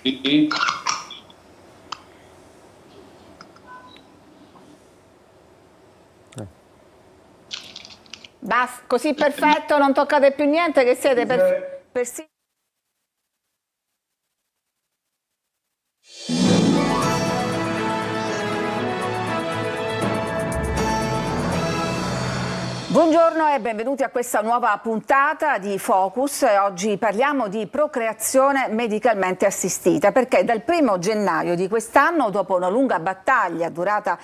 Sì. Basta, così perfetto, non toccate più niente, che siete persino... Buongiorno e benvenuti a questa nuova puntata di Focus. Oggi parliamo di procreazione medicalmente assistita, perché dal 1° gennaio di quest'anno, dopo una lunga battaglia durata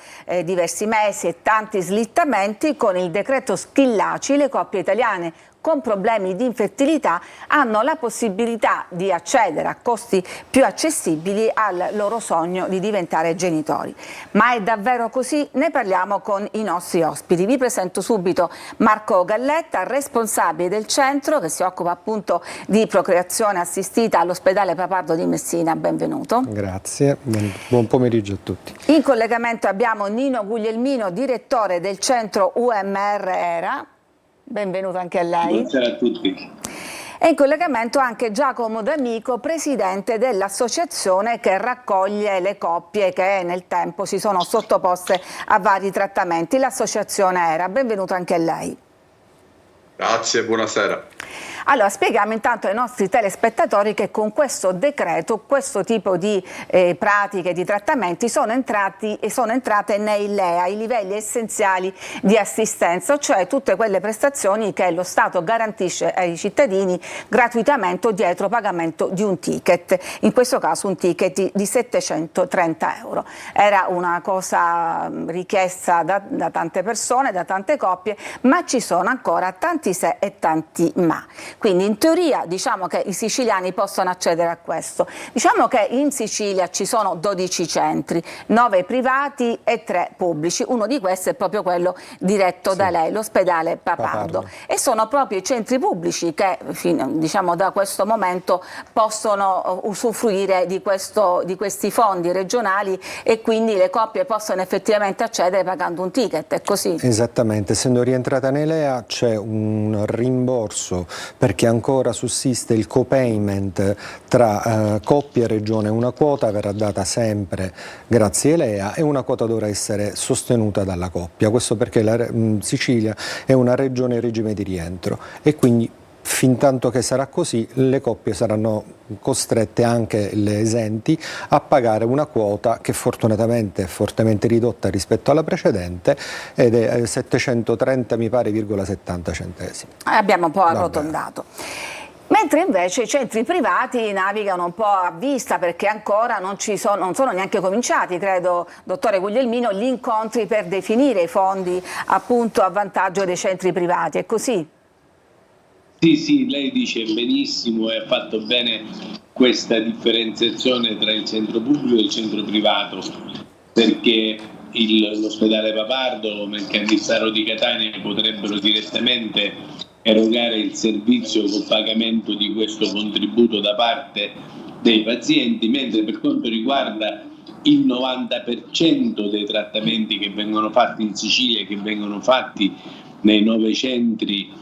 diversi mesi e tanti slittamenti, con il decreto Schillaci le coppie italiane con problemi di infertilità hanno la possibilità di accedere a costi più accessibili al loro sogno di diventare genitori. Ma è davvero così? Ne parliamo con i nostri ospiti. Vi presento subito Marco Galletta, responsabile del centro che si occupa appunto di procreazione assistita all'ospedale Papardo di Messina. Benvenuto. Grazie, buon pomeriggio a tutti. In collegamento abbiamo Nino Guglielmino, direttore del centro UMR ERA. Benvenuto anche a lei. Buonasera a tutti. E in collegamento anche Giacomo D'Amico, presidente dell'associazione che raccoglie le coppie che nel tempo si sono sottoposte a vari trattamenti, l'associazione ERA. Benvenuto anche a lei. Grazie, buonasera. Allora, spieghiamo intanto ai nostri telespettatori che con questo decreto questo tipo di pratiche, di trattamenti sono entrate nei LEA, i livelli essenziali di assistenza, cioè tutte quelle prestazioni che lo Stato garantisce ai cittadini gratuitamente o dietro pagamento di un ticket, in questo caso un ticket di 730 euro. Era una cosa richiesta da tante persone, da tante coppie, ma ci sono ancora tanti se e tanti ma. Quindi in teoria diciamo che i siciliani possono accedere a questo. Diciamo che in Sicilia ci sono 12 centri, 9 privati e 3 pubblici. Uno di questi è proprio quello diretto da lei, l'ospedale Papardo. E sono proprio i centri pubblici che diciamo da questo momento possono usufruire di questi fondi regionali e quindi le coppie possono effettivamente accedere pagando un ticket, è così? Esattamente, essendo rientrata nei LEA c'è un rimborso perché ancora sussiste il co-payment tra coppia e regione. Una quota verrà data sempre grazie ai LEA e una quota dovrà essere sostenuta dalla coppia. Questo perché la Sicilia è una regione in regime di rientro e quindi fin tanto che sarà così le coppie saranno costrette, anche le esenti, a pagare una quota che fortunatamente è fortemente ridotta rispetto alla precedente ed è 730 mi pare, 70 centesimi. Abbiamo un po' arrotondato. Mentre invece i centri privati navigano un po' a vista perché ancora non sono neanche cominciati, credo, dottore Guglielmino, gli incontri per definire i fondi appunto a vantaggio dei centri privati, è così? Sì, lei dice benissimo e ha fatto bene questa differenziazione tra il centro pubblico e il centro privato, perché l'ospedale Papardo e il Cannissaro di Catania potrebbero direttamente erogare il servizio col pagamento di questo contributo da parte dei pazienti, mentre per quanto riguarda il 90% dei trattamenti che vengono fatti in Sicilia, che vengono fatti nei 9 centri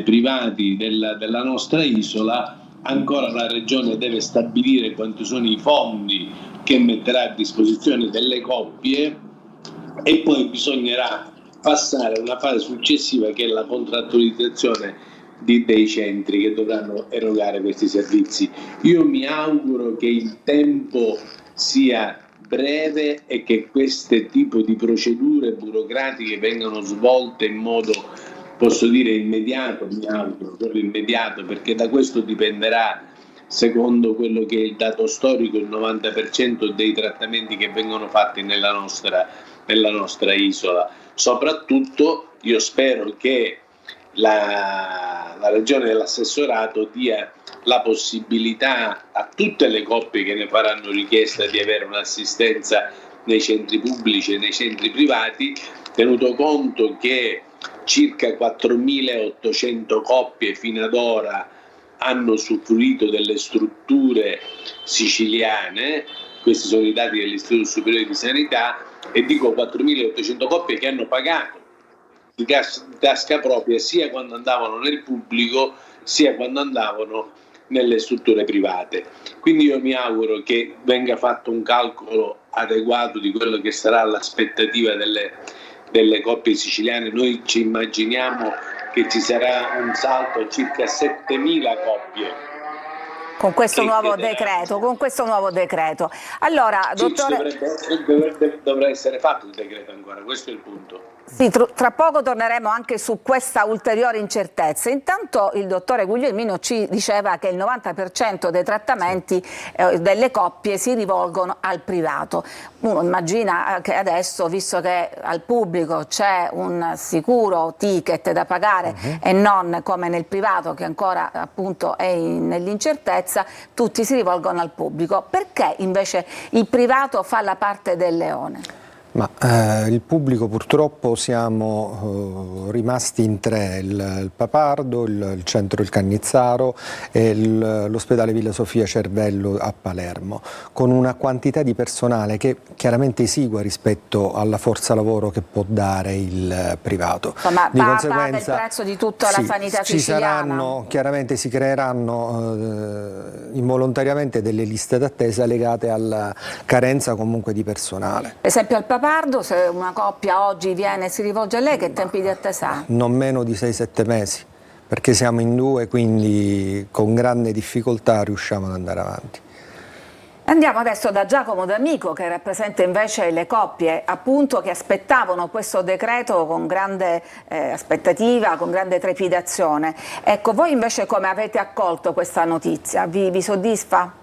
privati della nostra isola, ancora la Regione deve stabilire quanti sono i fondi che metterà a disposizione delle coppie e poi bisognerà passare a una fase successiva che è la contrattualizzazione dei centri che dovranno erogare questi servizi. Io mi auguro che il tempo sia breve e che questo tipo di procedure burocratiche vengano svolte in modo, posso dire, immediato, mi auguro, proprio immediato, perché da questo dipenderà, secondo quello che è il dato storico, il 90% dei trattamenti che vengono fatti nella nostra isola. Soprattutto io spero che la Regione dell'assessorato dia la possibilità a tutte le coppie che ne faranno richiesta di avere un'assistenza nei centri pubblici e nei centri privati, tenuto conto che circa 4.800 coppie fino ad ora hanno usufruito delle strutture siciliane. Questi sono i dati dell'Istituto Superiore di Sanità, e dico 4.800 coppie che hanno pagato di tasca propria sia quando andavano nel pubblico sia quando andavano nelle strutture private. Quindi io mi auguro che venga fatto un calcolo adeguato di quello che sarà l'aspettativa delle coppie siciliane. Noi ci immaginiamo che ci sarà un salto a circa 7.000 coppie. Con questo nuovo decreto, Allora, dottore... Dovrà essere fatto il decreto ancora, questo è il punto. Sì, tra poco torneremo anche su questa ulteriore incertezza. Intanto il dottore Guglielmino ci diceva che il 90% dei trattamenti delle coppie si rivolgono al privato. Uno immagina che adesso, visto che al pubblico c'è un sicuro ticket da pagare e non come nel privato che ancora appunto è nell'incertezza, tutti si rivolgono al pubblico. Perché invece il privato fa la parte del leone? Ma il pubblico purtroppo siamo rimasti in tre, il Papardo, il centro Il Cannizzaro e l'ospedale Villa Sofia Cervello a Palermo, con una quantità di personale che chiaramente esigua rispetto alla forza lavoro che può dare il privato. Ma paga il prezzo di tutta la sanità siciliana? Chiaramente si creeranno involontariamente delle liste d'attesa legate alla carenza comunque di personale. Per esempio al Papardo, se una coppia oggi viene e si rivolge a lei, che tempi di attesa ha? Non meno di 6-7 mesi, perché siamo in due, quindi con grande difficoltà riusciamo ad andare avanti. Andiamo adesso da Giacomo D'Amico, che rappresenta invece le coppie appunto che aspettavano questo decreto con grande aspettativa, con grande trepidazione. Ecco, voi invece come avete accolto questa notizia? Vi soddisfa?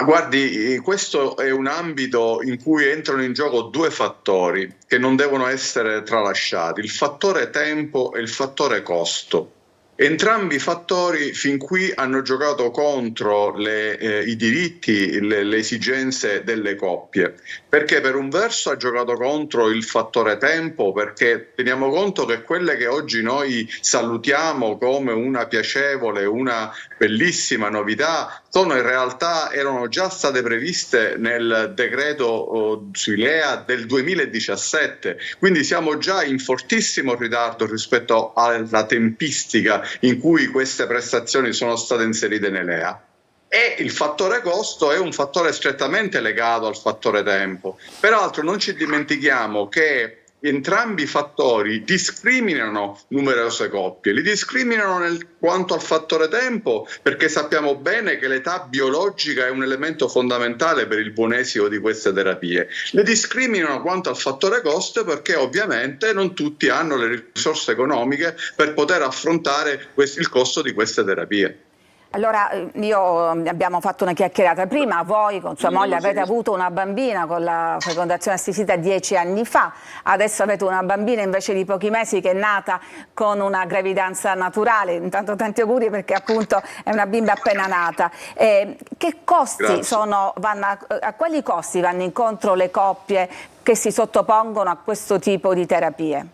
Guardi, questo è un ambito in cui entrano in gioco due fattori che non devono essere tralasciati, il fattore tempo e il fattore costo. Entrambi i fattori fin qui hanno giocato contro i diritti, le esigenze delle coppie, perché per un verso ha giocato contro il fattore tempo, perché teniamo conto che quelle che oggi noi salutiamo come una piacevole, una bellissima novità, in realtà erano già state previste nel decreto sui LEA del 2017, quindi siamo già in fortissimo ritardo rispetto alla tempistica in cui queste prestazioni sono state inserite nell'EA. E il fattore costo è un fattore strettamente legato al fattore tempo. Peraltro non ci dimentichiamo che entrambi i fattori discriminano numerose coppie, li discriminano quanto al fattore tempo, perché sappiamo bene che l'età biologica è un elemento fondamentale per il buon esito di queste terapie. Le discriminano quanto al fattore costo, perché ovviamente non tutti hanno le risorse economiche per poter affrontare il costo di queste terapie. Allora, abbiamo fatto una chiacchierata prima, voi con sua moglie avete avuto una bambina con la fecondazione assistita 10 anni fa, adesso avete una bambina invece di pochi mesi che è nata con una gravidanza naturale. Intanto tanti auguri, perché appunto è una bimba appena nata. Che costi a quali costi vanno incontro le coppie che si sottopongono a questo tipo di terapie?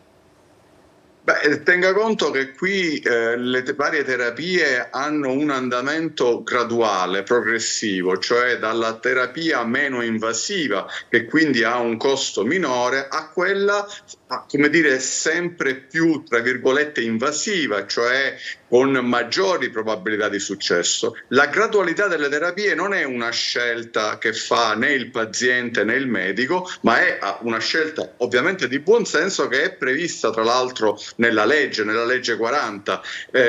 Tenga conto che qui le varie terapie hanno un andamento graduale, progressivo, cioè dalla terapia meno invasiva, che quindi ha un costo minore, a quella, come dire, sempre più, tra virgolette, invasiva, cioè con maggiori probabilità di successo. La gradualità delle terapie non è una scelta che fa né il paziente né il medico, ma è una scelta ovviamente di buon senso, che è prevista tra l'altro nella legge 40,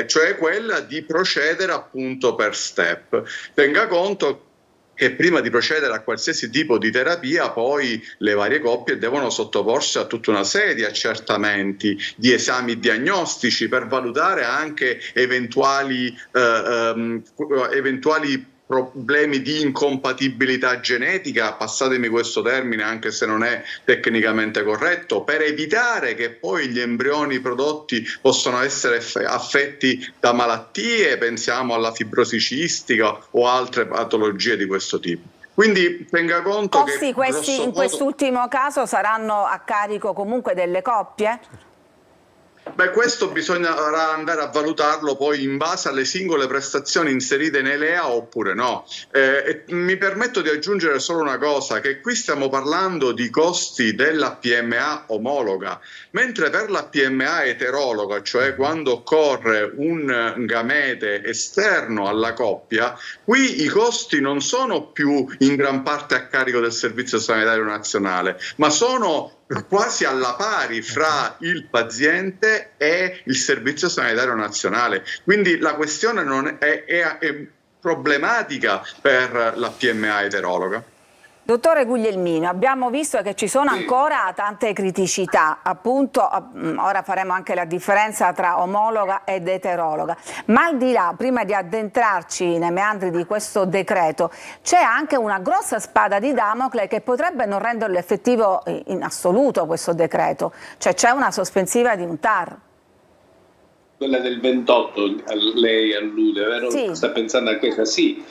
cioè quella di procedere appunto per step. Tenga conto che prima di procedere a qualsiasi tipo di terapia poi le varie coppie devono sottoporsi a tutta una serie di accertamenti, di esami diagnostici per valutare anche eventuali problemi di incompatibilità genetica, passatemi questo termine anche se non è tecnicamente corretto, per evitare che poi gli embrioni prodotti possano essere affetti da malattie, pensiamo alla fibrosi cistica o altre patologie di questo tipo. Quindi tenga conto che in quest'ultimo caso saranno a carico comunque delle coppie? Beh, questo bisognerà andare a valutarlo poi in base alle singole prestazioni inserite nei LEA oppure no. E mi permetto di aggiungere solo una cosa, che qui stiamo parlando di costi della PMA omologa, mentre per la PMA eterologa, cioè quando occorre un gamete esterno alla coppia, qui i costi non sono più in gran parte a carico del Servizio Sanitario Nazionale, ma sono quasi alla pari fra il paziente e il Servizio Sanitario Nazionale. Quindi la questione non è problematica per la PMA eterologa. Dottore Guglielmino, abbiamo visto che ci sono ancora tante criticità, appunto ora faremo anche la differenza tra omologa ed eterologa, ma al di là, prima di addentrarci nei meandri di questo decreto, c'è anche una grossa spada di Damocle che potrebbe non renderlo effettivo in assoluto questo decreto, cioè c'è una sospensiva di un TAR. Quella del 28, lei allude, vero? Sì. Sta pensando a questa? Sì.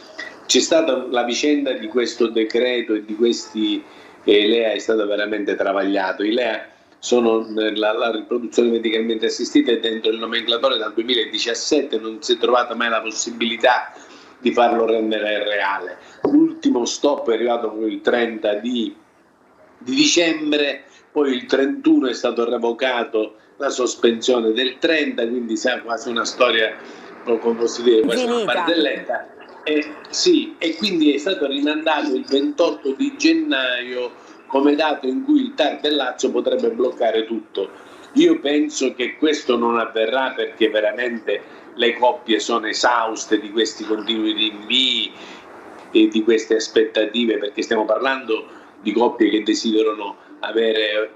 C'è stata la vicenda di questo decreto e di questi LEA è stata veramente travagliato. I LEA sono la riproduzione medicalmente assistita è dentro il nomenclatore dal 2017, non si è trovata mai la possibilità di farlo rendere reale. L'ultimo stop è arrivato il 30 di dicembre, poi il 31 è stato revocato la sospensione del 30, quindi siamo quasi una storia, come posso dire, quasi una barzelletta. Sì, e quindi è stato rimandato il 28 di gennaio come dato in cui il TAR del Lazio potrebbe bloccare tutto. Io penso che questo non avverrà perché veramente le coppie sono esauste di questi continui rinvii e di queste aspettative, perché stiamo parlando di coppie che desiderano avere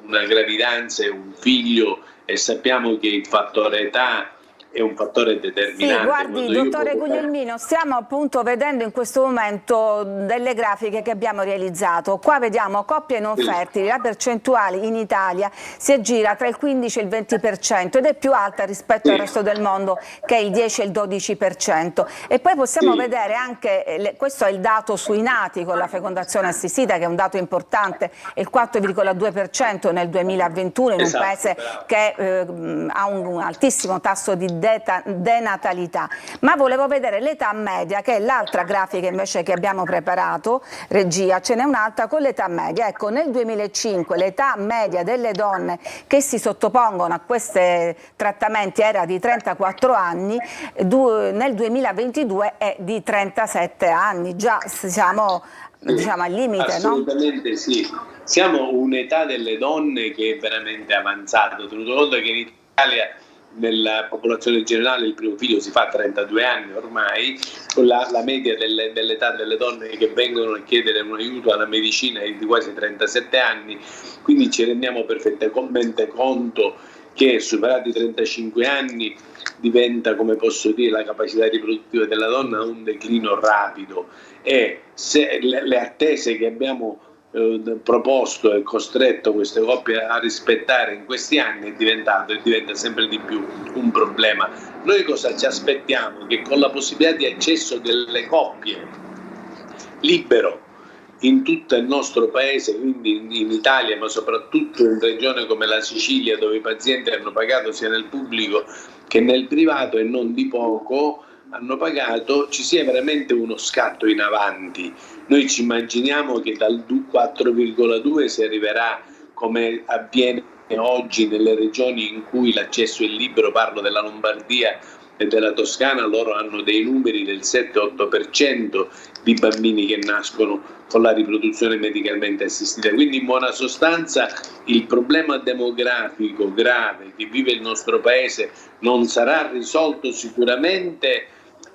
una gravidanza e un figlio e sappiamo che il fattore età è un fattore determinante. Sì, guardi, dottore Guglielmino, stiamo appunto vedendo in questo momento delle grafiche che abbiamo realizzato. Qua vediamo coppie non fertili, la percentuale in Italia si aggira tra il 15 e il 20% ed è più alta rispetto al resto del mondo, che è il 10 e il 12%. E poi possiamo vedere anche, questo è il dato sui nati con la fecondazione assistita, che è un dato importante, è il 4,2% nel 2021 in un paese che ha un altissimo tasso di denatalità. Ma volevo vedere l'età media, che è l'altra grafica invece che abbiamo preparato, regia, ce n'è un'altra con l'età media. Ecco, nel 2005 l'età media delle donne che si sottopongono a questi trattamenti era di 34 anni, nel 2022 è di 37 anni, già siamo diciamo al limite, assolutamente, no? Sì, siamo un'età delle donne che è veramente avanzata, tenuto conto che in Italia nella popolazione generale il primo figlio si fa a 32 anni ormai, con la media dell'età delle donne che vengono a chiedere un aiuto alla medicina è di quasi 37 anni, quindi ci rendiamo perfettamente conto che superati i 35 anni diventa, come posso dire, la capacità riproduttiva della donna un declino rapido e se le attese che abbiamo proposto e costretto queste coppie a rispettare in questi anni è diventato e diventa sempre di più un problema. Noi cosa ci aspettiamo? Che con la possibilità di accesso delle coppie libero in tutto il nostro paese, quindi in Italia ma soprattutto in regioni come la Sicilia, dove i pazienti hanno pagato sia nel pubblico che nel privato e non di poco, hanno pagato, ci sia veramente uno scatto in avanti. Noi ci immaginiamo che dal 4,2 si arriverà, come avviene oggi nelle regioni in cui l'accesso è libero, parlo della Lombardia e della Toscana, loro hanno dei numeri del 7-8% di bambini che nascono con la riproduzione medicalmente assistita. Quindi in buona sostanza il problema demografico grave che vive il nostro paese non sarà risolto sicuramente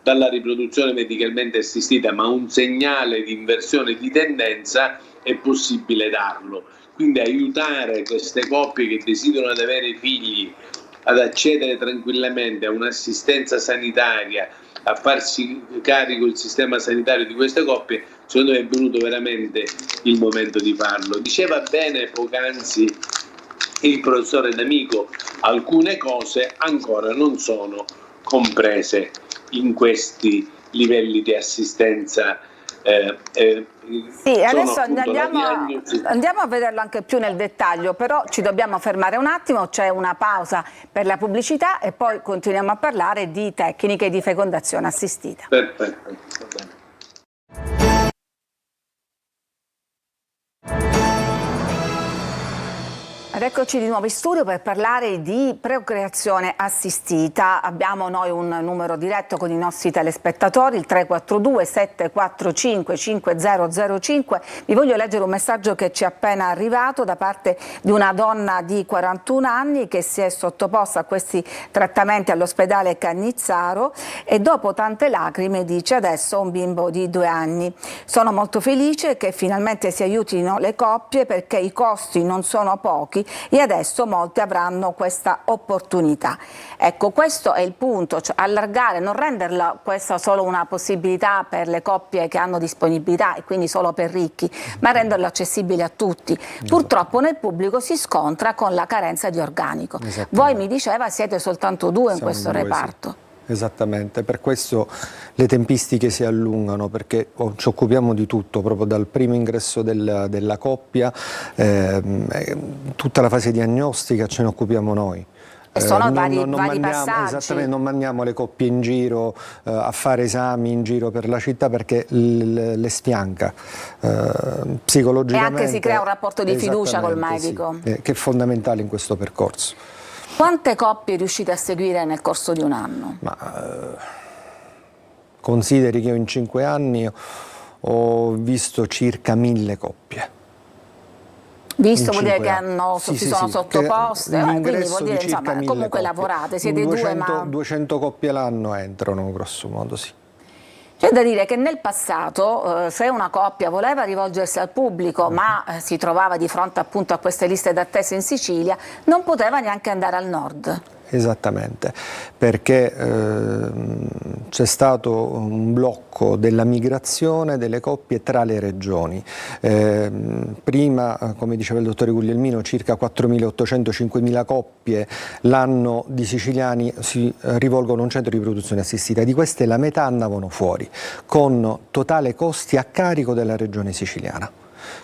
dalla riproduzione medicalmente assistita, ma un segnale di inversione di tendenza è possibile darlo. Quindi aiutare queste coppie che desiderano avere figli ad accedere tranquillamente a un'assistenza sanitaria, a farsi carico il sistema sanitario di queste coppie, secondo me è venuto veramente il momento di farlo. Diceva bene poc'anzi il professore D'Amico, alcune cose ancora non sono comprese in questi livelli di assistenza Sì, adesso andiamo a vederlo anche più nel dettaglio, però ci dobbiamo fermare un attimo, c'è una pausa per la pubblicità e poi continuiamo a parlare di tecniche di fecondazione assistita. Perfetto. Ed eccoci di nuovo in studio per parlare di procreazione assistita. Abbiamo noi un numero diretto con i nostri telespettatori, il 342 745 5005. Vi voglio leggere un messaggio che ci è appena arrivato da parte di una donna di 41 anni che si è sottoposta a questi trattamenti all'ospedale Cannizzaro e dopo tante lacrime dice: adesso ho un bimbo di 2 anni. Sono molto felice che finalmente si aiutino le coppie perché i costi non sono pochi e adesso molti avranno questa opportunità. Ecco, questo è il punto, cioè allargare, non renderla questa solo una possibilità per le coppie che hanno disponibilità e quindi solo per ricchi, ma renderlo accessibile a tutti. Purtroppo nel pubblico si scontra con la carenza di organico. Voi, mi diceva, siete soltanto 2 in questo reparto. Sì. Esattamente, per questo le tempistiche si allungano, perché ci occupiamo di tutto, proprio dal primo ingresso della coppia, tutta la fase diagnostica ce ne occupiamo noi. E sono vari passaggi. Esattamente, non mandiamo le coppie in giro a fare esami in giro per la città perché le sfianca psicologicamente. E anche si crea un rapporto di fiducia col medico. Sì, che è fondamentale in questo percorso. Quante coppie riuscite a seguire nel corso di un anno? Consideri che io in 5 anni ho visto circa 1000 coppie. Visto vuol dire che si sono sottoposte, quindi vuol dire insomma, comunque coppie. Lavorate, siete 200 coppie l'anno entrano, grosso modo, sì. C'è da dire che nel passato se una coppia voleva rivolgersi al pubblico ma si trovava di fronte appunto a queste liste d'attesa in Sicilia, non poteva neanche andare al nord. Esattamente, perché c'è stato un blocco della migrazione delle coppie tra le regioni. Prima, come diceva il dottore Guglielmino, circa 4.800-5.000 coppie l'anno di siciliani si rivolgono a un centro di riproduzione assistita. Di queste la metà andavano fuori, con totale costi a carico della regione siciliana.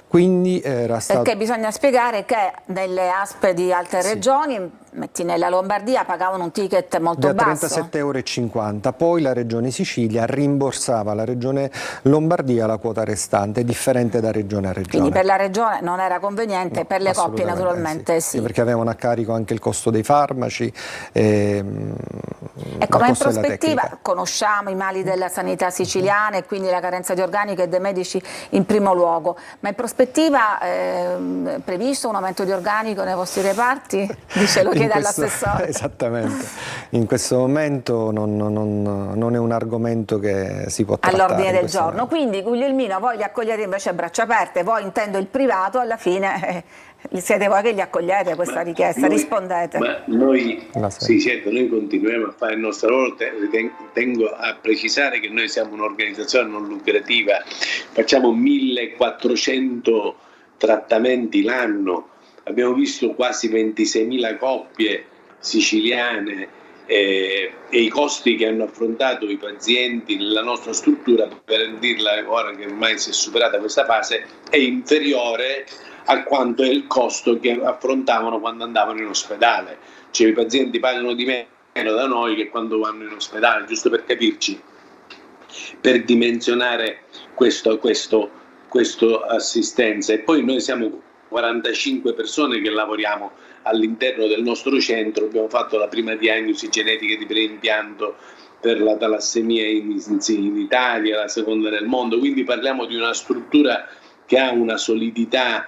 Quindi perché bisogna spiegare che nelle ASP di altre regioni, metti nella Lombardia, pagavano un ticket molto basso. 37,50 €, poi la regione Sicilia rimborsava alla regione Lombardia la quota restante, differente da regione a regione. Quindi per la regione non era conveniente, per le coppie naturalmente sì. Perché avevano a carico anche il costo dei farmaci. Ecco, ma in prospettiva conosciamo i mali della sanità siciliana e quindi la carenza di organico e dei medici in primo luogo, ma in prospettiva previsto un aumento di organico nei vostri reparti? Dice, lo chiede all'assessore. Esattamente, in questo momento non è un argomento che si può trattare all'ordine del giorno, quindi Guglielmino voi li accogliete invece a braccia aperte, voi intendo il privato alla fine siete voi che li accogliete questa richiesta, rispondete. Ma noi, sì, certo, noi continuiamo a fare il nostro lavoro. Tengo a precisare che noi siamo un'organizzazione non lucrativa, facciamo 1400 trattamenti l'anno, abbiamo visto quasi 26.000 coppie siciliane e i costi che hanno affrontato i pazienti nella nostra struttura, per dirla ora che ormai si è superata questa fase, è inferiore a quanto è il costo che affrontavano quando andavano in ospedale. Cioè i pazienti pagano di meno da noi che quando vanno in ospedale, giusto per capirci, per dimensionare questa assistenza. E poi noi siamo 45 persone che lavoriamo all'interno del nostro centro, abbiamo fatto la prima diagnosi genetica di preimpianto per la talassemia in Italia, la seconda nel mondo, quindi parliamo di una struttura che ha una solidità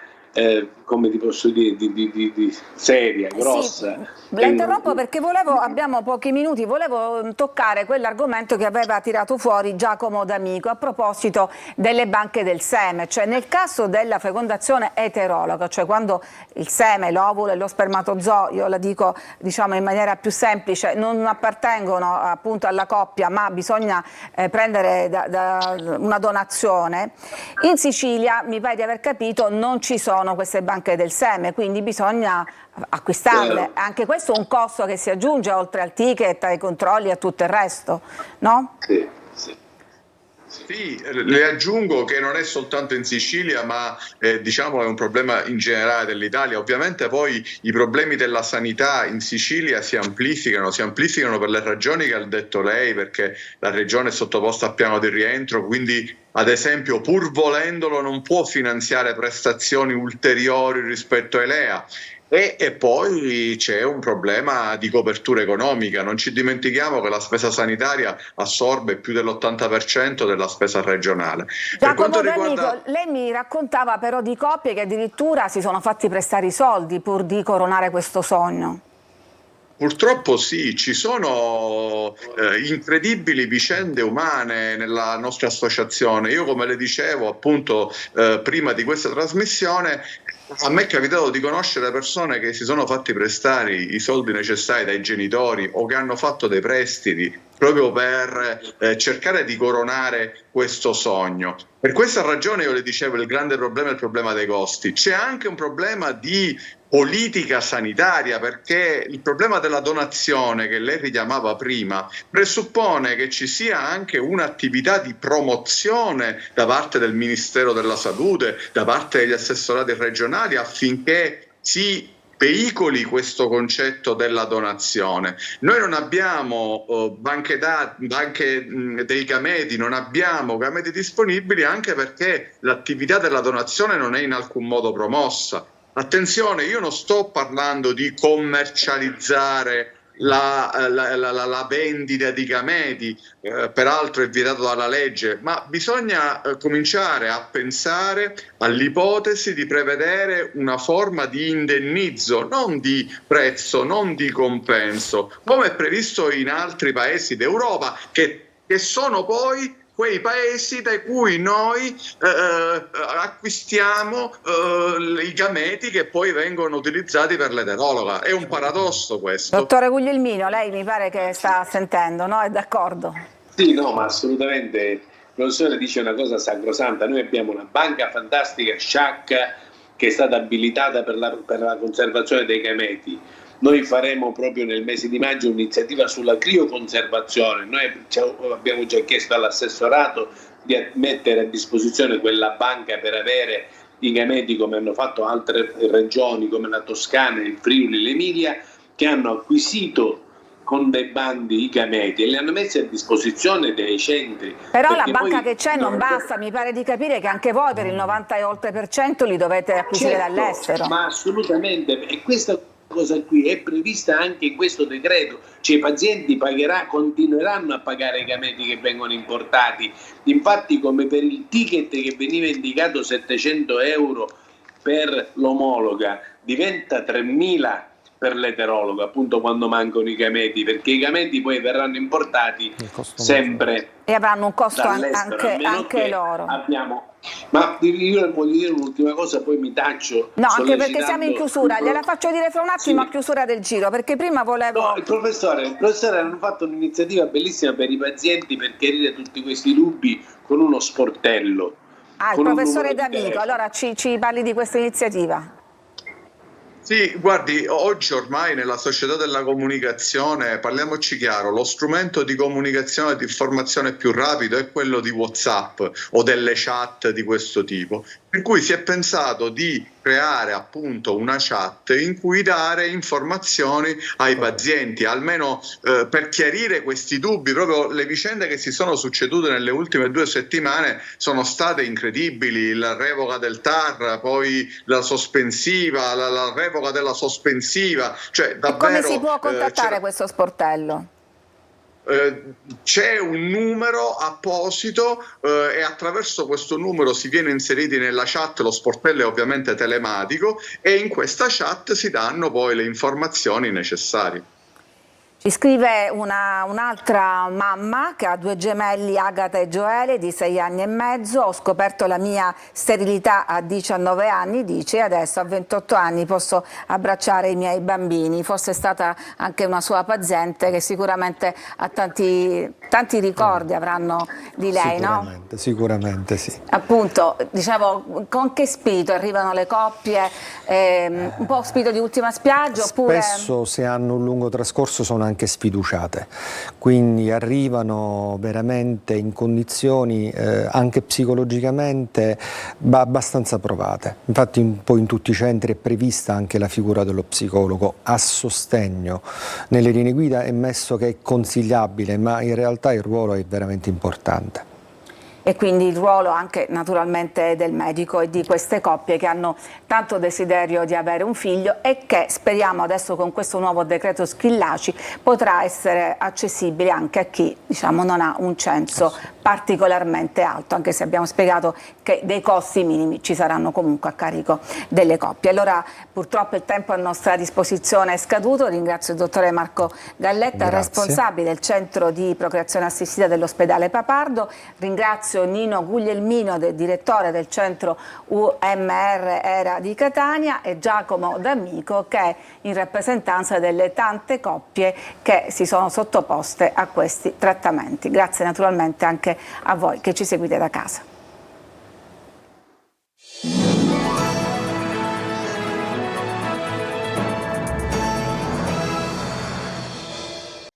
come ti posso dire, di seria, grossa. Sì. La interrompo perché abbiamo pochi minuti, volevo toccare quell'argomento che aveva tirato fuori Giacomo D'Amico a proposito delle banche del seme, cioè nel caso della fecondazione eterologa, cioè quando il seme, l'ovulo e lo spermatozoo, io la dico diciamo in maniera più semplice, non appartengono appunto alla coppia ma bisogna prendere da una donazione, in Sicilia mi pare di aver capito non ci sono queste banche del seme, quindi bisogna acquistarle. Anche questo è un costo che si aggiunge oltre al ticket, ai controlli e a tutto il resto, no? Sì, Sì, le aggiungo che non è soltanto in Sicilia, ma diciamo è un problema in generale dell'Italia. Ovviamente poi i problemi della sanità in Sicilia si amplificano per le ragioni che ha detto lei, perché la regione è sottoposta a piano di rientro, quindi ad esempio pur volendolo non può finanziare prestazioni ulteriori rispetto ai LEA. E poi c'è un problema di copertura economica. Non ci dimentichiamo che la spesa sanitaria assorbe più dell'80% della spesa regionale. Per quanto Giacomo riguarda... D'Amico, lei mi raccontava però di coppie che addirittura si sono fatti prestare i soldi pur di coronare questo sogno. Purtroppo sì, ci sono incredibili vicende umane nella nostra associazione. Io, come le dicevo appunto prima di questa trasmissione, a me è capitato di conoscere persone che si sono fatti prestare i soldi necessari dai genitori o che hanno fatto dei prestiti proprio per cercare di coronare questo sogno. Per questa ragione io le dicevo, il grande problema è il problema dei costi. C'è anche un problema di politica sanitaria, perché il problema della donazione che lei richiamava prima presuppone che ci sia anche un'attività di promozione da parte del Ministero della Salute, da parte degli assessorati regionali, affinché si veicoli questo concetto della donazione. Noi non abbiamo banche dei gameti, non abbiamo gameti disponibili, anche perché l'attività della donazione non è in alcun modo promossa. Attenzione, io non sto parlando di commercializzare la vendita di gameti, peraltro è vietato dalla legge, ma bisogna cominciare a pensare all'ipotesi di prevedere una forma di indennizzo, non di prezzo, non di compenso, come è previsto in altri paesi d'Europa, che sono poi quei paesi da cui noi acquistiamo i gameti che poi vengono utilizzati per l'eterologa. È un paradosso questo. Dottore Guglielmino, lei mi pare che sta sentendo, no? È d'accordo? Sì, no, ma assolutamente il professore dice una cosa sacrosanta. Noi abbiamo una banca fantastica, Sciacca, che è stata abilitata per la conservazione dei gameti. Noi faremo proprio nel mese di maggio un'iniziativa sulla crioconservazione. Noi abbiamo già chiesto all'assessorato di mettere a disposizione quella banca per avere i gameti, come hanno fatto altre regioni come la Toscana, il Friuli, l'Emilia, che hanno acquisito con dei bandi i gameti e li hanno messi a disposizione dei centri. Però la banca che c'è non basta, mi pare di capire che anche voi per il 90 e oltre per cento li dovete acquisire dall'estero. Ma assolutamente, e questa cosa qui è prevista anche in questo decreto, cioè i pazienti continueranno a pagare i gameti che vengono importati. Infatti, come per il ticket che veniva indicato 700 euro per l'omologa, diventa 3.000 per l'eterologo, appunto quando mancano i gameti, perché i gameti poi verranno importati sempre e avranno un costo anche loro. Ma io voglio dire un'ultima cosa, poi mi taccio. No, anche perché siamo in chiusura, gliela faccio dire fra un attimo, sì. A chiusura del giro, perché prima volevo... No, il professore hanno fatto un'iniziativa bellissima per i pazienti per chiarire tutti questi dubbi con uno sportello. Ah, il professore D'Amico, allora ci parli di questa iniziativa? Sì, guardi, oggi ormai nella società della comunicazione, parliamoci chiaro, lo strumento di comunicazione e di informazione più rapido è quello di WhatsApp o delle chat di questo tipo, per cui si è pensato di creare appunto una chat in cui dare informazioni ai pazienti, almeno per chiarire questi dubbi. Proprio le vicende che si sono succedute nelle ultime 2 settimane sono state incredibili: la revoca del TAR, poi la sospensiva, la revoca della sospensiva, cioè davvero. E come si può contattare questo sportello? C'è un numero apposito e attraverso questo numero si viene inseriti nella chat. Lo sportello è ovviamente telematico e in questa chat si danno poi le informazioni necessarie. Ci scrive un'altra mamma che ha 2 gemelli, Agata e Gioele, di 6 anni e mezzo. Ho scoperto la mia sterilità a 19 anni, dice, adesso a 28 anni posso abbracciare i miei bambini. Fosse è stata anche una sua paziente che sicuramente ha tanti ricordi avranno di lei, sicuramente, no? Sicuramente sì. Appunto, diciamo, con che spirito arrivano le coppie? Un po' spirito di ultima spiaggia? Oppure... Spesso, se hanno un lungo trascorso, sono anche anche sfiduciate, quindi arrivano veramente in condizioni anche psicologicamente abbastanza provate. Infatti un po' in tutti i centri è prevista anche la figura dello psicologo a sostegno. Nelle linee guida è messo che è consigliabile, ma in realtà il ruolo è veramente importante. E quindi il ruolo anche naturalmente del medico e di queste coppie che hanno tanto desiderio di avere un figlio e che speriamo adesso con questo nuovo decreto Schillaci potrà essere accessibile anche a chi, diciamo, non ha un censo particolarmente alto, anche se abbiamo spiegato che dei costi minimi ci saranno comunque a carico delle coppie. Allora purtroppo il tempo a nostra disposizione è scaduto, ringrazio il dottore Marco Galletta, responsabile del centro di procreazione assistita dell'ospedale Papardo, ringrazio Nino Guglielmino, direttore del centro UMR ERA di Catania, e Giacomo D'Amico, che è in rappresentanza delle tante coppie che si sono sottoposte a questi trattamenti. Grazie naturalmente anche a voi che ci seguite da casa.